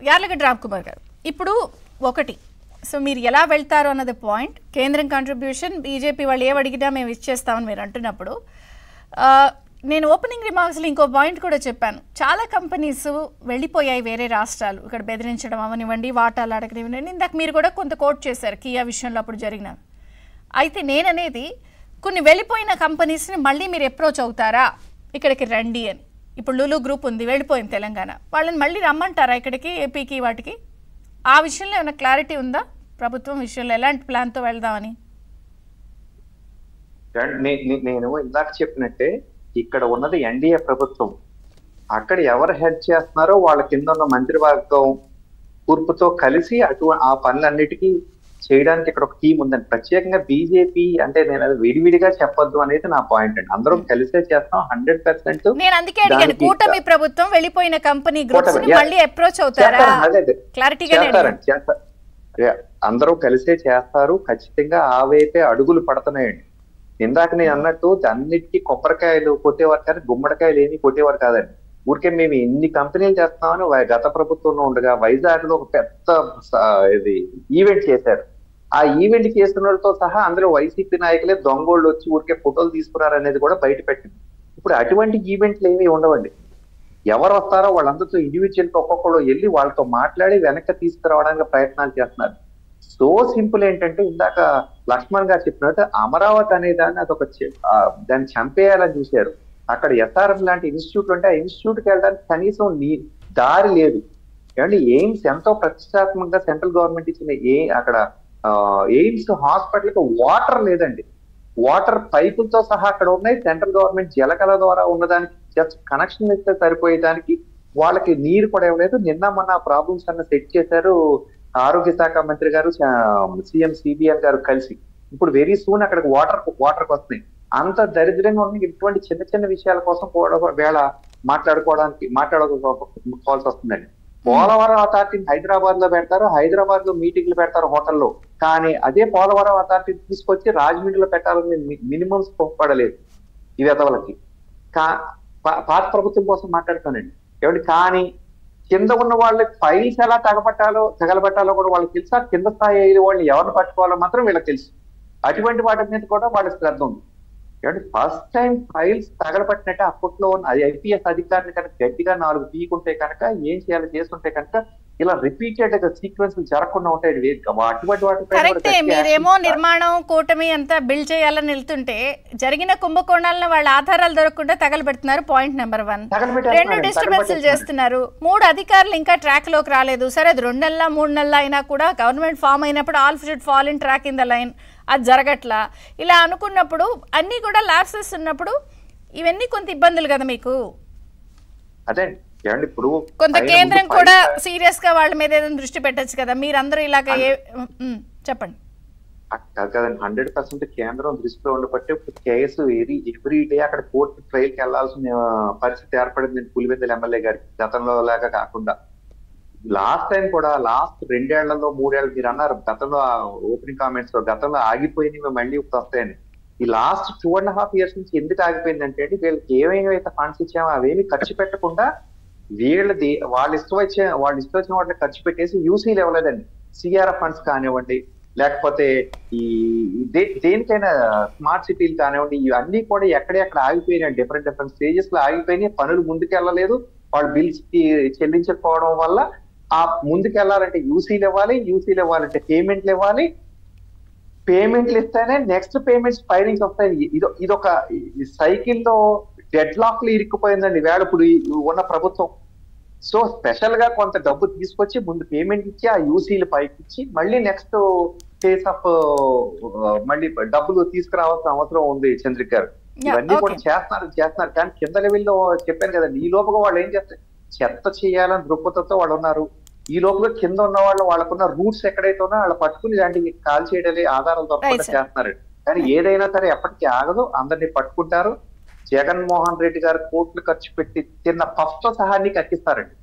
యార్లగడ్డ రామ్కుమార్ గారు ఇప్పుడు ఒకటి సో మీరు ఎలా వెళ్తారు అన్నది పాయింట్ కేంద్రం కంట్రిబ్యూషన్ బీజేపీ వాళ్ళు ఏం అడిగినా మేము ఇచ్చేస్తామని మీరు అంటున్నప్పుడు నేను ఓపెనింగ్ రిమార్క్స్లో ఇంకో పాయింట్ కూడా చెప్పాను చాలా కంపెనీస్ వెళ్ళిపోయాయి వేరే రాష్ట్రాలు ఇక్కడ బెదిరించడం అవనివ్వండి వాటాలు అడగనివ్వండి ఇందాక మీరు కూడా కొంత కోట్ చేశారు కియా విషయంలో అప్పుడు జరిగిన అయితే నేననేది కొన్ని వెళ్ళిపోయిన కంపెనీస్ని మళ్ళీ మీరు అప్రోచ్ అవుతారా ఇక్కడికి రండి అని ఇప్పుడు లులు గ్రూప్ ఉంది వెళ్ళిపోయింది తెలంగాణ వాళ్ళని మళ్ళీ రమ్మంటారా ఇక్కడికి ఏపీకి వాటికి ఆ విషయంలో ఏమైనా క్లారిటీ ఉందా ప్రభుత్వం విషయంలో ఎలాంటి ప్లాన్తో వెళ్దామని నేను ఇందాక చెప్పినట్టే ఇక్కడ ఉన్నది ఎన్డీఏ ప్రభుత్వం అక్కడ ఎవరు హెడ్ చేస్తున్నారో వాళ్ళ కింద ఉన్న మంత్రివర్గం కూర్పుతో కలిసి ఆ పనులన్నిటికీ చేయడానికి ఇక్కడ ఒక టీం ఉందండి ప్రత్యేకంగా బీజేపీ అంటే నేను అది విడివిడిగా చెప్పొద్దు అనేది నా పాయింట్ అండి అందరం కలిసే చేస్తాం 100%. నేను అందుకే అడిగాను కూటమి ప్రభుత్వం వెళ్ళిపోయిన కంపెనీ గ్రూప్స్ ని మళ్ళీ అప్రోచ్ అవుతారా క్లారిటీగా చేస్తారు అందరూ కలిసే చేస్తారు ఖచ్చితంగా ఆ వైపే అడుగులు పడుతున్నాయండి ఇందాక నేను అన్నట్టు అన్నిటికీ కొబ్బరికాయలు కొట్టేవారు కానీ గుమ్మడికాయలు ఏమి కొట్టేవారు కాదండి ఊరికే మేము ఎన్ని కంపెనీలు చేస్తామని గత ప్రభుత్వంలో ఉండగా వైజాగ్ లో ఒక పెద్ద ఇది ఈవెంట్ చేశారు ఆ ఈవెంట్ చేసిన వాళ్ళతో సహా అందులో వైసీపీ నాయకులే దొంగోళ్ళు వచ్చి ఊరికే ఫోటోలు తీసుకున్నారు అనేది కూడా బయట పెట్టింది ఇప్పుడు అటువంటి ఈవెంట్లు ఏమీ ఉండవండి ఎవరు వస్తారో వాళ్ళందరితో ఇండివిజువల్ ఒక్కొక్కరు వెళ్ళి వాళ్ళతో మాట్లాడి వెనక్కి తీసుకురావడానికి ప్రయత్నాలు చేస్తున్నారు సో సింపుల్ ఏంటంటే ఇందాక లక్ష్మణ్ గారు చెప్పినట్టు అమరావతి అనే దాన్ని అదొక దాన్ని చంపేయాలని చూశారు అక్కడ ఎస్ఆర్ఎం లాంటి ఇన్స్టిట్యూట్లు ఉంటే ఆ ఇన్స్టిట్యూట్కి వెళ్ళడానికి కనీసం దారి లేదు ఏమంటే ఎయిమ్స్ ఎంతో ప్రతిష్టాత్మకంగా సెంట్రల్ గవర్నమెంట్ ఇచ్చిన అక్కడ ఎయిమ్స్ హాస్పిటల్ కి వాటర్ లేదండి వాటర్ పైపులతో సహా అక్కడ ఉన్నాయి సెంట్రల్ గవర్నమెంట్ జలకళ ద్వారా ఉన్నదానికి జస్ట్ కనెక్షన్ ఇస్తే సరిపోయేదానికి వాళ్ళకి నీరు కూడా ఇవ్వలేదు నిన్న మొన్న ప్రాబ్లమ్స్ అన్న సెట్ చేశారు ఆరోగ్య శాఖ మంత్రి గారు సీఎం సిబిఎన్ గారు కలిసి ఇప్పుడు వెరీ సూన్ అక్కడికి వాటర్కి వస్తున్నాయి అంత దరిద్రంగా ఉన్న ఇటువంటి చిన్న చిన్న విషయాల కోసం కూడా వేళ మాట్లాడుకోవాల్సి వస్తుందండి పోలవరం అథారిటీని హైదరాబాద్ లో పెడతారు హైదరాబాద్ లో మీటింగ్లు పెడతారు హోటల్లో కానీ అదే పోలవరం అథారిటీని తీసుకొచ్చి రాజమండ్రిలో పెట్టాలని మినిమమ్స్ పడలేదు ఈ వెధవలకి పాత ప్రభుత్వం కోసం మాట్లాడుతానండి ఏమిటి కానీ కింద ఉన్న వాళ్ళకి ఫైల్స్ ఎలా తగలబెట్టాలో కూడా వాళ్ళకి తెలుసా కింద స్థాయి వాళ్ళని ఎవరిని పట్టుకోవాలో మాత్రం వీళ్ళకి తెలుసు అటువంటి వాటి మీద కూడా వాళ్ళకి శ్రద్ధ ఉంది ఏమంటే ఫస్ట్ టైం ఫైల్స్ తగలబట్టినట్టే అప్పట్లో అది ఐపీఎస్ అధికారిని కనుక గట్టిగా 4 పీకుంటే కనుక ఏం చేయాలి చేస్తుంటే కనుక ఇలా రిపీటెడ్ గా సీక్వెన్స్ జరగకుండా ఉంటాయి అటువంటి వాటి మీరేమో నిర్మాణం కూటమి అంతా బిల్డ్ చేయాలని వెళ్తుంటే జరిగిన కుంభకోణాలను వాళ్ళ ఆధారాలు దొరకకుండా తగలబెడుతున్నారు పాయింట్ నెంబర్ 1 2 డిస్టర్బెన్స్లు చేస్తున్నారు 3 అధికారులు ఇంకా ట్రాక్ లోకి రాలేదు సరే అది 2 నెలల 3 నెలల అయినా కూడా గవర్నమెంట్ ఫామ్ అయినప్పుడు all should fall in track in the line అది జరగట్లా ఇలా అనుకున్నప్పుడు అన్ని కూడా ల్యాప్సెస్ ఉన్నప్పుడు ఇవన్నీ కొంత ఇబ్బందులు కదా మీకు అదే ఇప్పుడు కొంత కేంద్రం కూడా సీరియస్ గా వాళ్ళ మీద ఏదైనా దృష్టి పెట్టచ్చు కదా మీరందరూ ఇలాగ చెప్పండి కదండి 100% కేంద్రం దృష్టిలో ఉండబట్టి కేసు ఎవ్రీ డే అక్కడ కోర్టు ట్రయల్కి వెళ్లాల్సిన పరిస్థితి ఏర్పడింది పులివెందుల ఎమ్మెల్యే గారికి గతంలో లాగా కాకుండా లాస్ట్ టైం కూడా లాస్ట్ 2 ఏళ్లలో 3 ఏళ్ళు మీరు అన్నారు గతంలో ఓపెనింగ్ కామెంట్స్ లో గతంలో ఆగిపోయింది మళ్ళీ వస్తాయని ఈ లాస్ట్ 2.5 years నుంచి ఎందుకు ఆగిపోయిందంటే వీళ్ళకి ఏమేమైతే ఫండ్స్ ఇచ్చామో అవేమి ఖర్చు పెట్టకుండా వీళ్ళది వాళ్ళు ఇష్టం వచ్చిన వాటిని ఖర్చు పెట్టేసి యూసీలు ఇవ్వలేదండి సిఆర్ఎఫ్ ఫండ్స్ కానివ్వండి లేకపోతే ఈ దేనికైనా స్మార్ట్ సిటీలు కానివ్వండి ఇవన్నీ కూడా ఎక్కడెక్కడ ఆగిపోయినాయి డిఫరెంట్ స్టేజెస్ లో ఆగిపోయినాయి పనులు ముందుకెళ్ళలేదు వాళ్ళు బిల్స్ చెల్లించకపోవడం వల్ల ఆ ముందుకెళ్లాలంటే యూసీలు ఇవ్వాలంటే పేమెంట్లు ఇవ్వాలి పేమెంట్లు ఇస్తేనే నెక్స్ట్ పేమెంట్స్ ఫైలింగ్స్ వస్తాయి ఇదొక సైకిల్లో డెడ్ లాక్ లో ఇరుక్కుపోయిందండి వేళ ఇప్పుడు ఉన్న ప్రభుత్వం సో స్పెషల్ గా కొంత డబ్బు తీసుకొచ్చి ముందు పేమెంట్ ఇచ్చి ఆ యూసీలు పైకి ఇచ్చి మళ్ళీ నెక్స్ట్ ఫేస్ ఆఫ్ మళ్ళీ డబ్బులు తీసుకురావాల్సిన అవసరం ఉంది చంద్రిక్ గారు ఇవన్నీ కూడా చేస్తున్నారు కానీ కింద లెవెల్లో చెప్పాను కదండి ఈ లోపల వాళ్ళు ఏం చేస్తారు చెత్త చేయాలని దృక్పథంతో వాళ్ళు ఉన్నారు ఈ లోపల కింద ఉన్న వాళ్ళకున్న రూట్స్ ఎక్కడైతే ఉన్నా వాళ్ళు పట్టుకుని ఇలాంటివి కాల్ చేయడాలి ఆధారాలు తప్పకుండా చేస్తున్నారు కానీ ఏదైనా సరే ఎప్పటికీ ఆగదు అందరినీ పట్టుకుంటారు జగన్మోహన్ రెడ్డి గారు కోట్లు ఖర్చు పెట్టి తిన్న పఫ్తో సహా కక్కిస్తారండి